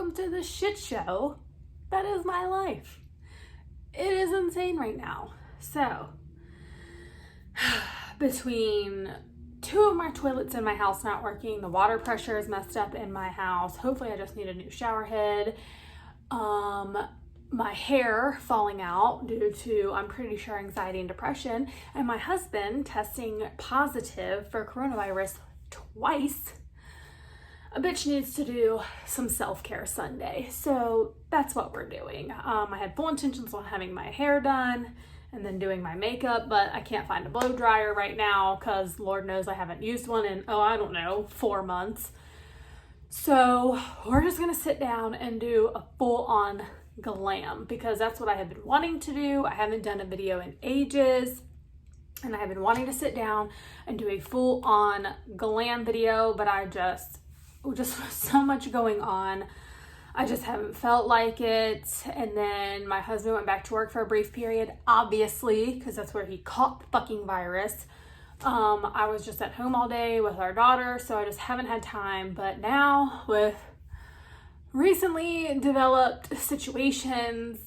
welcome to the shit show that is my life. It is insane right now. So, between two of my toilets in my house not working, the water pressure is messed up in my house, hopefully I just need a new shower head, my hair falling out due to, I'm pretty sure, anxiety and depression, and my husband testing positive for coronavirus twice. A bitch needs to do some self-care Sunday. So that's what we're doing. I had full intentions on having my hair done and then doing my makeup, but I can't find a blow dryer right now because Lord knows I haven't used one in, I don't know, 4 months. So we're just gonna sit down and do a full-on glam because that's what I have been wanting to do. I haven't done a video in ages. And I have been wanting to sit down and do a full-on glam video, but just so much going on. I just haven't felt like it. And then my husband went back to work for a brief period, obviously, because that's where he caught the fucking virus. I was just at home all day with our daughter, so I just haven't had time. But now with recently developed situations,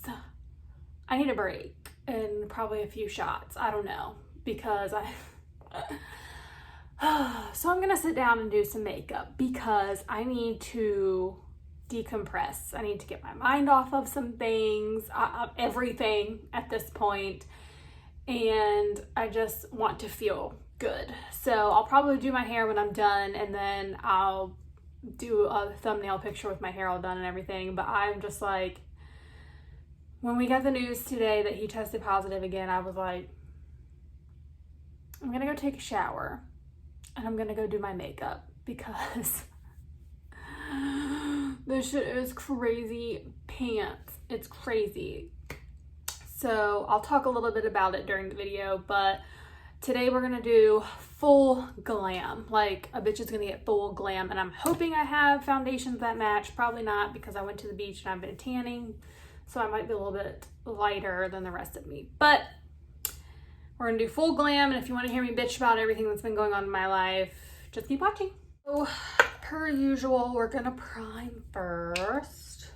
I need a break and probably a few shots. I don't know. Because so I'm gonna sit down and do some makeup because I need to decompress. I need to get my mind off of some things, everything at this point, and I just want to feel good. So I'll probably do my hair when I'm done, and then I'll do a thumbnail picture with my hair all done and everything. But I'm just like, when we got the news today that he tested positive again, I was like, I'm gonna go take a shower and I'm gonna go do my makeup because this shit is crazy pants. It's crazy. So I'll talk a little bit about it during the video, but today we're gonna do full glam. Like, a bitch is gonna get full glam, and I'm hoping I have foundations that match. Probably not, because I went to the beach and I've been tanning, so I might be a little bit lighter than the rest of me. But we're gonna do full glam, and if you want to hear me bitch about everything that's been going on in my life, just keep watching. So, per usual, we're gonna prime first.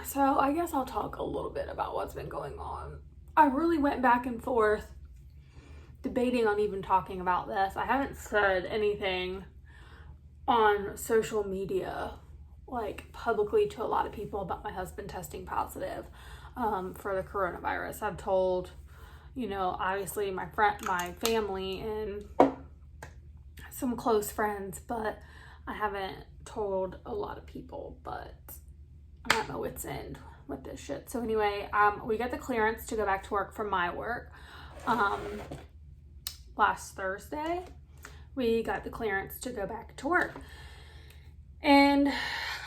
So I guess I'll talk a little bit about what's been going on. I really went back and forth debating on even talking about this. I haven't said anything on social media, like publicly, to a lot of people about my husband testing positive for the coronavirus. I've told, obviously my family and some close friends, but I haven't told a lot of people. But I'm at my wit's end with this shit. So anyway, we got the clearance to go back to work from my work last Thursday. We got the clearance to go back to work. And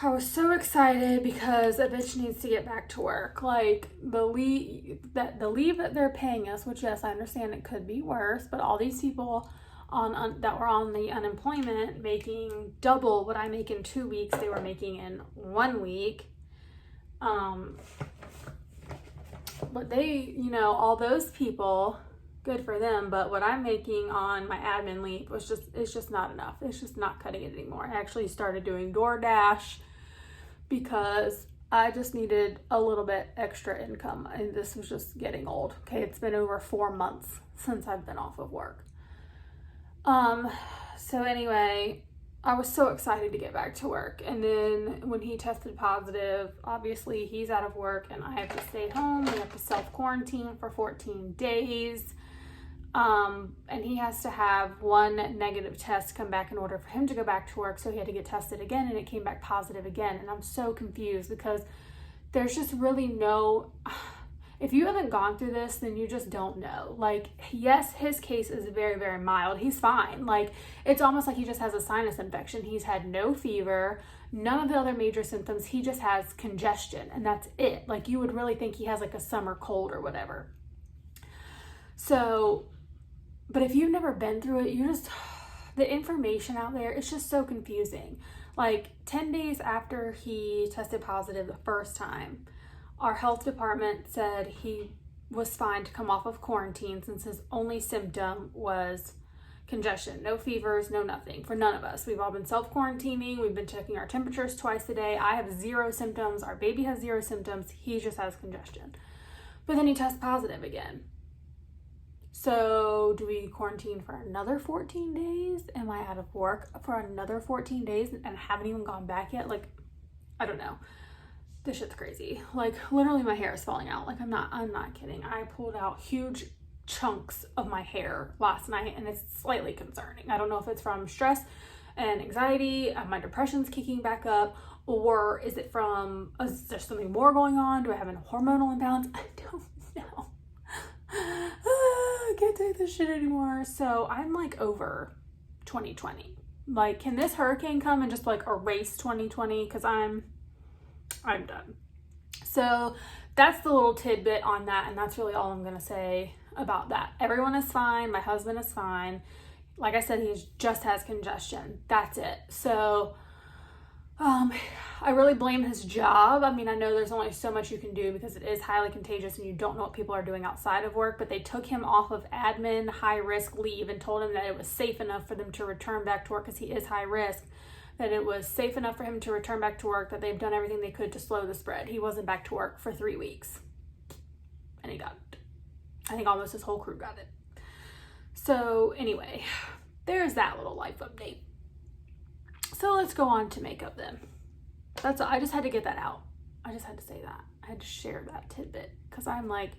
I was so excited because a bitch needs to get back to work. Like, the leave that they're paying us, which, yes, I understand it could be worse, but all these people that were on the unemployment making double what I make in 2 weeks, they were making in 1 week. But they, all those people, good for them, but what I'm making on my admin leave it's just not enough. It's just not cutting it anymore. I actually started doing DoorDash because I just needed a little bit extra income, and this was just getting old. Okay, it's been over 4 months since I've been off of work. So anyway, I was so excited to get back to work, and then when he tested positive, obviously he's out of work and I have to stay home. We have to self-quarantine for 14 days. And he has to have one negative test come back in order for him to go back to work. So he had to get tested again, and it came back positive again. And I'm so confused because there's just really no, if you haven't gone through this, then you just don't know. Like, yes, his case is very, very mild. He's fine. Like, it's almost like he just has a sinus infection. He's had no fever, none of the other major symptoms. He just has congestion, and that's it. Like, you would really think he has like a summer cold or whatever. So, but if you've never been through it, the information out there, it's just so confusing. Like, 10 days after he tested positive the first time, our health department said he was fine to come off of quarantine since his only symptom was congestion, no fevers, no nothing for none of us. We've all been self-quarantining. We've been checking our temperatures twice a day. I have 0 symptoms. Our baby has 0 symptoms. He just has congestion. But then he tests positive again. So do we quarantine for another 14 days? Am I out of work for another 14 days and haven't even gone back yet? Like, I don't know. This shit's crazy. Like, literally my hair is falling out. Like, I'm not kidding. I pulled out huge chunks of my hair last night and it's slightly concerning. I don't know if it's from stress and anxiety, my depression's kicking back up, or is it from, is there something more going on? Do I have a hormonal imbalance? I don't know. I can't take this shit anymore. So I'm like over 2020. Like, can this hurricane come and just like erase 2020? Because I'm done. So that's the little tidbit on that, and that's really all I'm gonna say about that. Everyone is fine. My husband is fine. Like I said, he just has congestion. That's it. So I really blame his job. I mean, I know there's only so much you can do because it is highly contagious and you don't know what people are doing outside of work, but they took him off of admin high risk leave and told him that it was safe enough for them to return back to work, because he is high risk, that it was safe enough for him to return back to work, that they've done everything they could to slow the spread. He wasn't back to work for 3 weeks and he got it. I think almost his whole crew got it. So anyway, there's that little life update. So let's go on to makeup then. That's all. I just had to get that out. I just had to say that. I had to share that tidbit because I'm like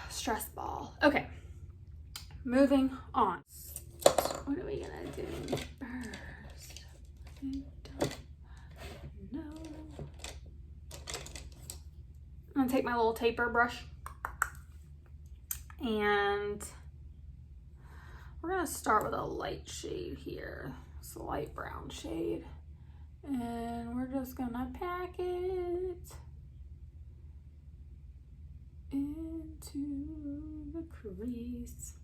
stress ball. Okay, moving on. What are we gonna do first? I don't know. I'm gonna take my little taper brush and we're gonna start with a light shade here. It's a light brown shade. And we're just gonna pack it into the crease.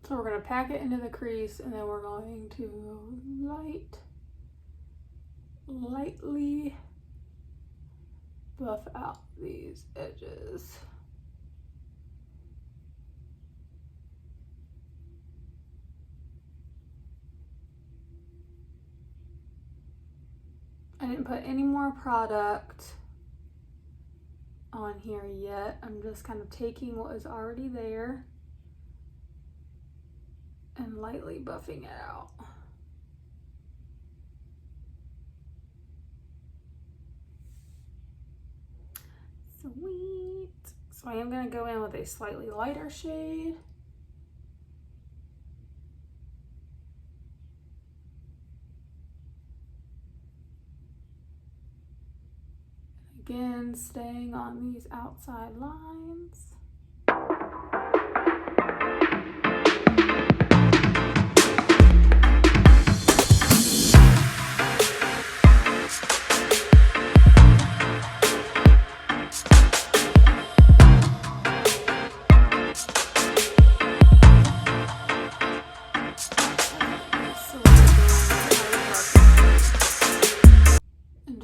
So we're going to pack it into the crease, and then we're going to lightly buff out these edges. I didn't put any more product on here yet. I'm just kind of taking what is already there and lightly buffing it out. Sweet. So I am going to go in with a slightly lighter shade. Again, staying on these outside lines.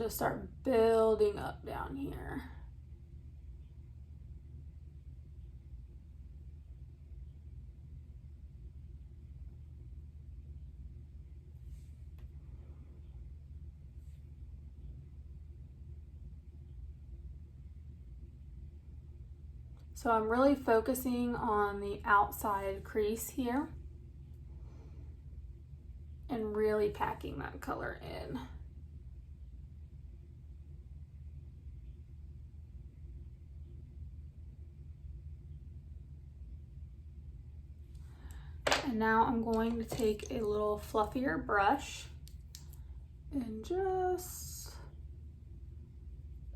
Start building up down here. So I'm really focusing on the outside crease here and really packing that color in. And now I'm going to take a little fluffier brush and just,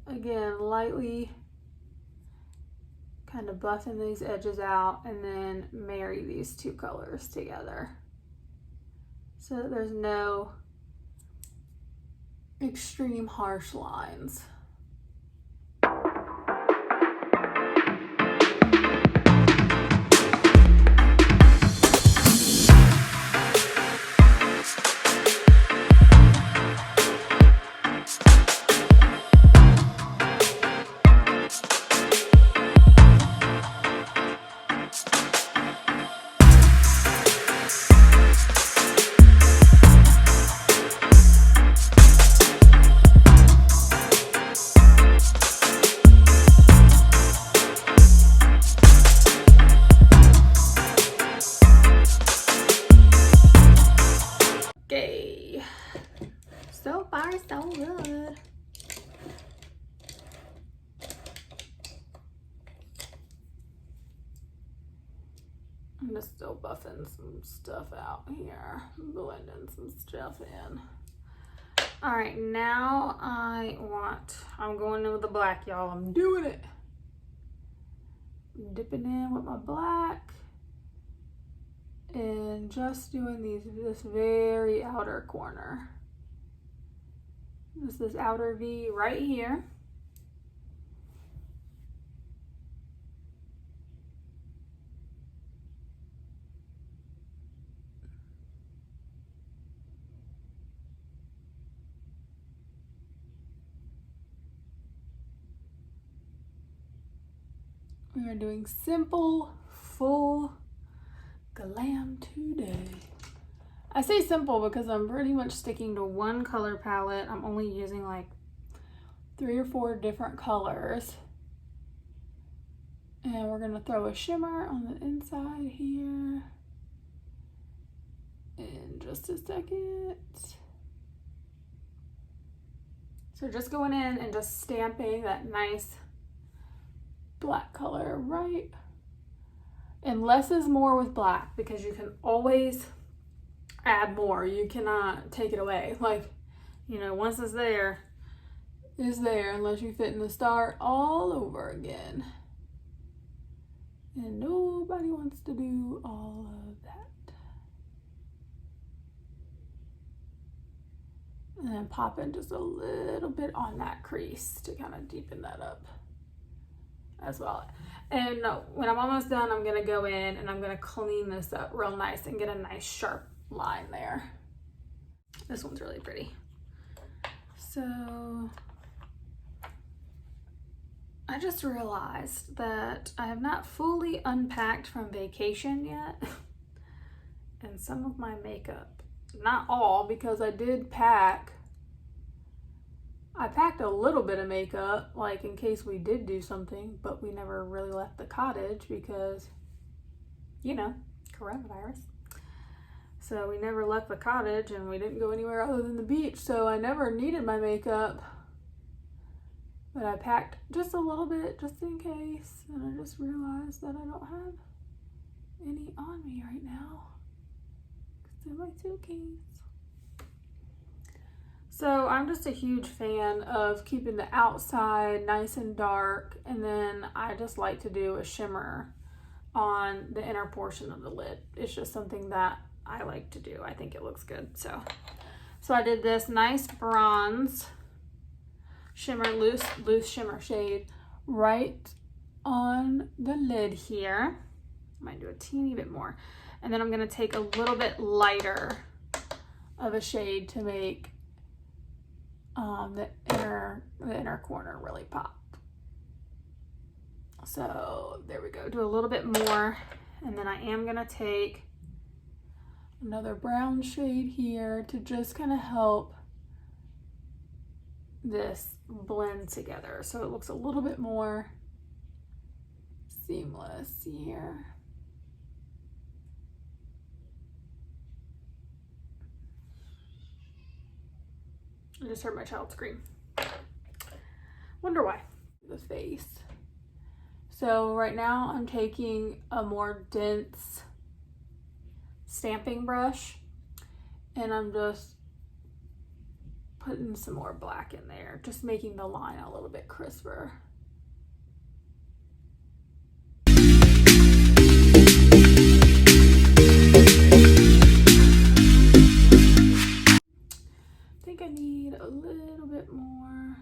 again, lightly kind of buffing these edges out and then marry these two colors together so that there's no extreme harsh lines. good. I'm just still buffing some stuff out here, blending some stuff in. All right, now I'm going in with the black, y'all. I'm doing it. I'm dipping in with my black and just doing this very outer corner. This outer V right here. We are doing simple, full glam today. I say simple because I'm pretty much sticking to one color palette. I'm only using like 3 or 4 different colors. And we're gonna throw a shimmer on the inside here in just a second. So just going in and just stamping that nice black color right. And less is more with black because you can always add more. You cannot take it away. Like, you know, once it's there unless you fit in the start all over again. And nobody wants to do all of that. And then pop in just a little bit on that crease to kind of deepen that up as well. And when I'm almost done, I'm gonna go in and I'm gonna clean this up real nice and get a nice sharp line there. This one's really pretty. So I just realized that I have not fully unpacked from vacation yet. And some of my makeup, not all, because I did pack. I packed a little bit of makeup, like in case we did do something, but we never really left the cottage because, you know, coronavirus. So we never left the cottage and we didn't go anywhere other than the beach. So I never needed my makeup, but I packed just a little bit just in case. And I just realized that I don't have any on me right now. It's in my suitcase. So I'm just a huge fan of keeping the outside nice and dark, and then I just like to do a shimmer on the inner portion of the lid. It's just something that I like to do. I think it looks good. So I did this nice bronze shimmer, loose shimmer shade right on the lid here. I might do a teeny bit more. And then I'm gonna take a little bit lighter of a shade to make the inner corner really pop. So there we go. Do a little bit more, and then I am gonna take another brown shade here to just kind of help this blend together so it looks a little bit more seamless here. I just heard my child scream. Wonder why. The face. So right now I'm taking a more dense stamping brush and I'm just putting some more black in there, just making the line a little bit crisper. I need a little bit more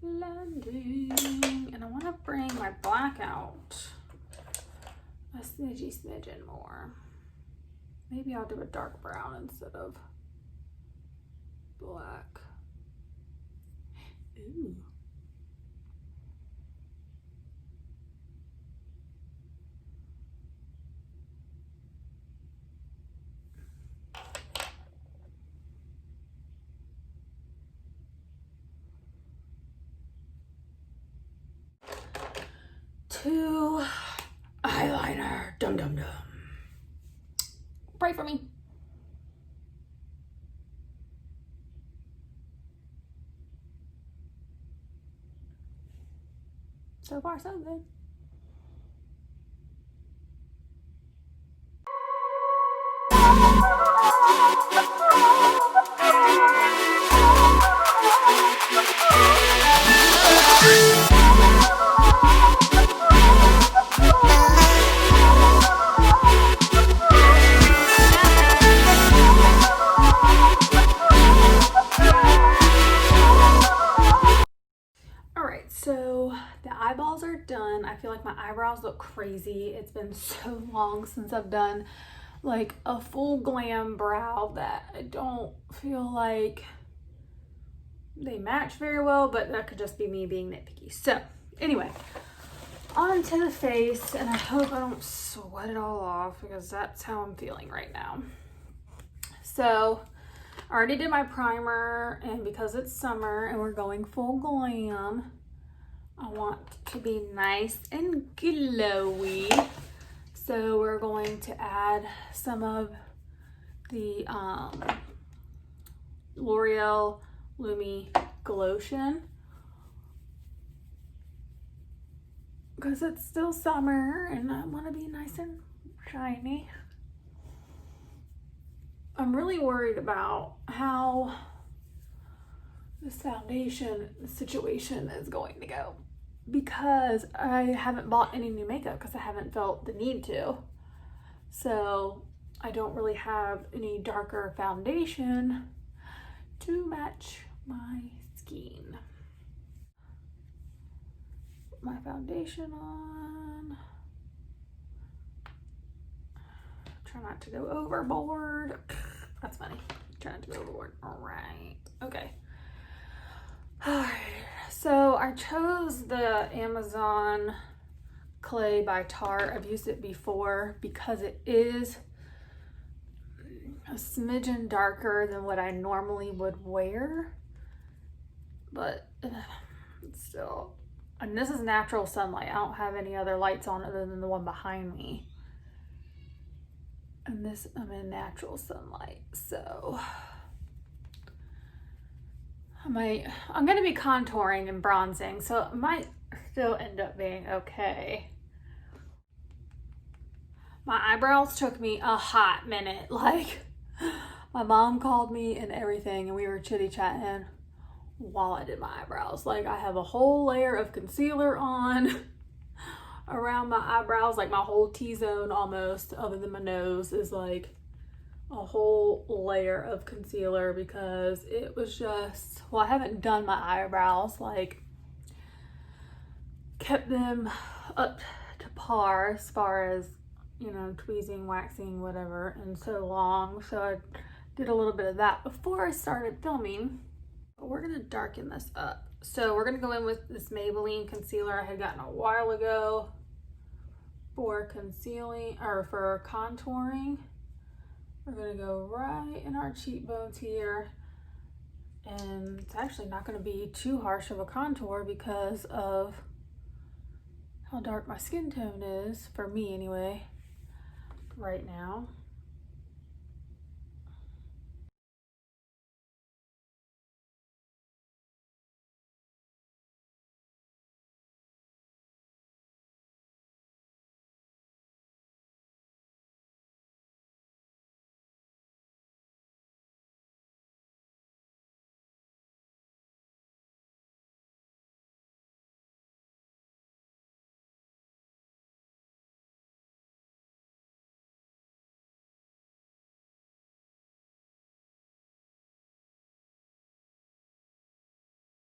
blending, and I want to bring my black out a smidgen more. Maybe I'll do a dark brown instead of black. Ooh. To eyeliner, dum dum dum. Pray for me. So far, so good. So the eyeballs are done. I feel like my eyebrows look crazy. It's been so long since I've done like a full glam brow that I don't feel like they match very well, but that could just be me being nitpicky. So anyway, on to the face, and I hope I don't sweat it all off because that's how I'm feeling right now. So I already did my primer, and because it's summer and we're going full glam, I want to be nice and glowy. So we're going to add some of the L'Oreal Lumi Glotion because it's still summer and I want to be nice and shiny. I'm really worried about how this foundation situation is going to go because I haven't bought any new makeup because I haven't felt the need to. So I don't really have any darker foundation to match my skin. Put my foundation on. Try not to go overboard. That's funny. Try not to go overboard. All right. Okay. Alright, so I chose the Amazon Clay by Tarte. I've used it before because it is a smidgen darker than what I normally would wear, but it's still, and this is natural sunlight. I don't have any other lights on other than the one behind me, and this, I'm in natural sunlight, so I'm gonna be contouring and bronzing, so it might still end up being okay. My eyebrows took me a hot minute. Like, my mom called me and everything, and we were chitty-chatting while I did my eyebrows. Like, I have a whole layer of concealer on around my eyebrows, like my whole T-zone almost, other than my nose, is like a whole layer of concealer because it was just, well, I haven't done my eyebrows, like kept them up to par as far as, you know, tweezing, waxing, whatever, in so long. So I did a little bit of that before I started filming. But we're gonna darken this up. So we're gonna go in with this Maybelline concealer I had gotten a while ago for concealing, or for contouring. We're gonna go right in our cheekbones here, and it's actually not gonna be too harsh of a contour because of how dark my skin tone is, for me anyway, right now.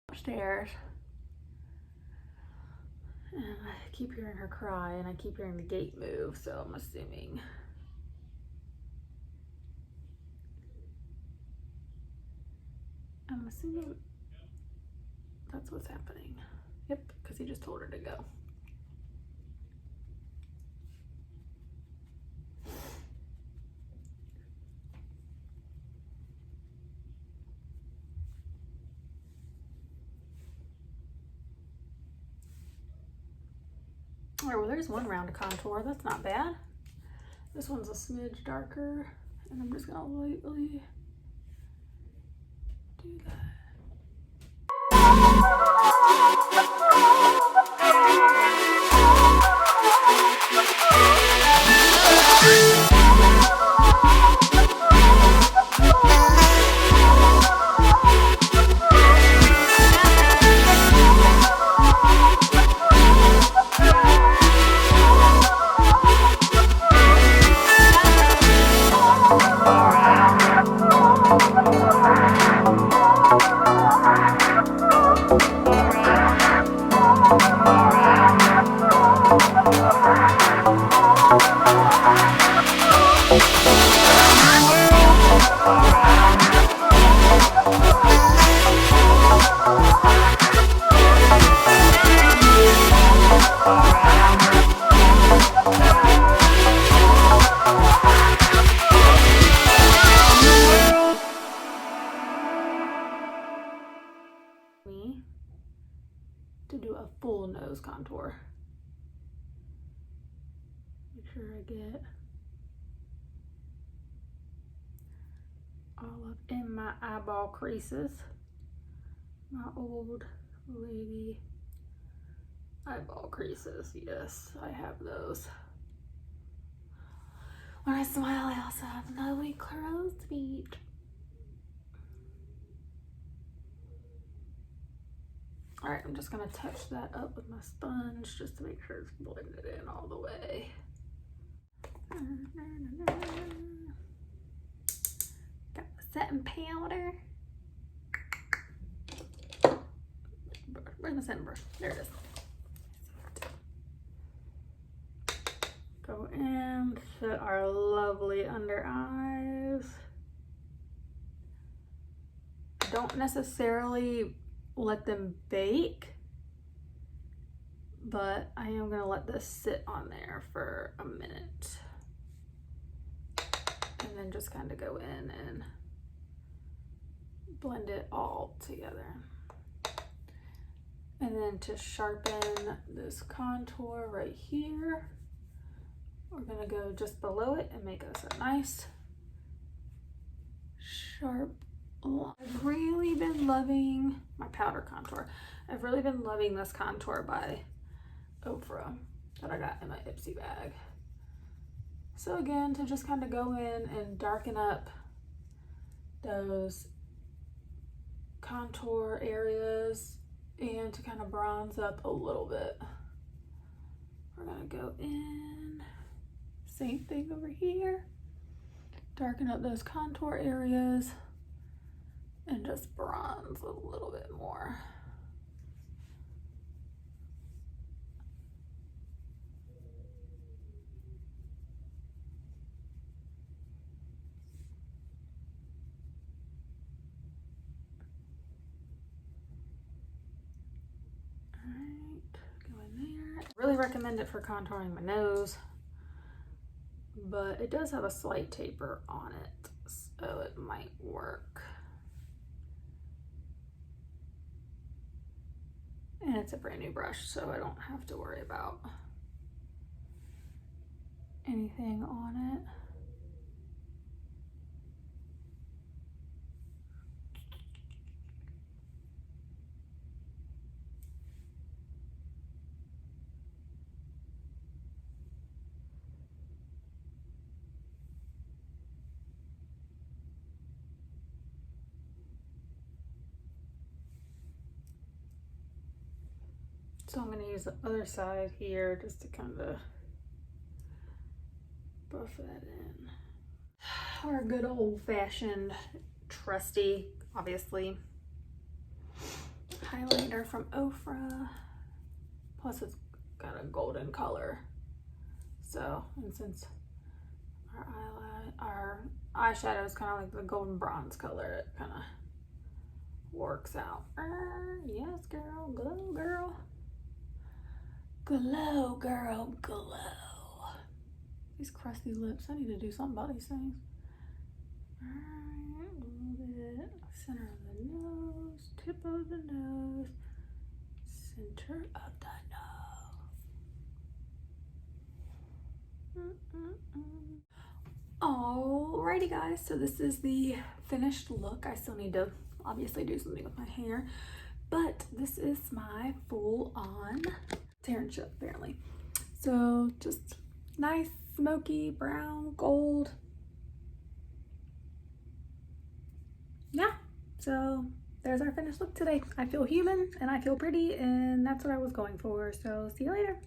Upstairs, and I keep hearing her cry and I keep hearing the gate move, so I'm assuming that's what's happening. Yep, because he just told her to go. All right, well, there's one round of contour. That's not bad. This one's a smidge darker, and I'm just gonna lightly do that. Me to do a full nose contour. Make sure I get all up in my eyeball creases. My old lady eyeball creases. Yes, I have those. When I smile, I also have lovely crow's feet. All right, I'm just gonna touch that up with my sponge just to make sure it's blended in all the way. Got my setting powder. Where's my setting brush? There it is. Go in, set our lovely under eyes. Don't necessarily let them bake, but I am gonna let this sit on there for a minute and then just kind of go in and blend it all together. And then to sharpen this contour right here, we're gonna go just below it and make us a nice sharp line. I've really been loving my powder contour. I've really been loving this contour by Ofra that I got in my Ipsy bag. So again, to just kind of go in and darken up those contour areas and to kind of bronze up a little bit. We're gonna go in, same thing over here, darken up those contour areas and just bronze a little bit more. Really recommend it for contouring my nose, but it does have a slight taper on it, so it might work. And it's a brand new brush, so I don't have to worry about anything on it. So I'm going to use the other side here just to kind of buff that in. Our good old-fashioned, trusty, obviously, highlighter from Ofra. Plus it's got a golden color. So, and since our eyeshadow is kind of like the golden bronze color, it kind of works out. Yes, girl, glow, girl. Glow, girl, glow. These crusty lips, I need to do something about these things. Alright, a little bit. Center of the nose, tip of the nose, center of the nose. Alrighty guys, so this is the finished look. I still need to obviously do something with my hair, but this is my full-on Terran chip apparently. So just nice smoky brown gold. Yeah, so there's our finished look today. I feel human and I feel pretty, and that's what I was going for. So see you later.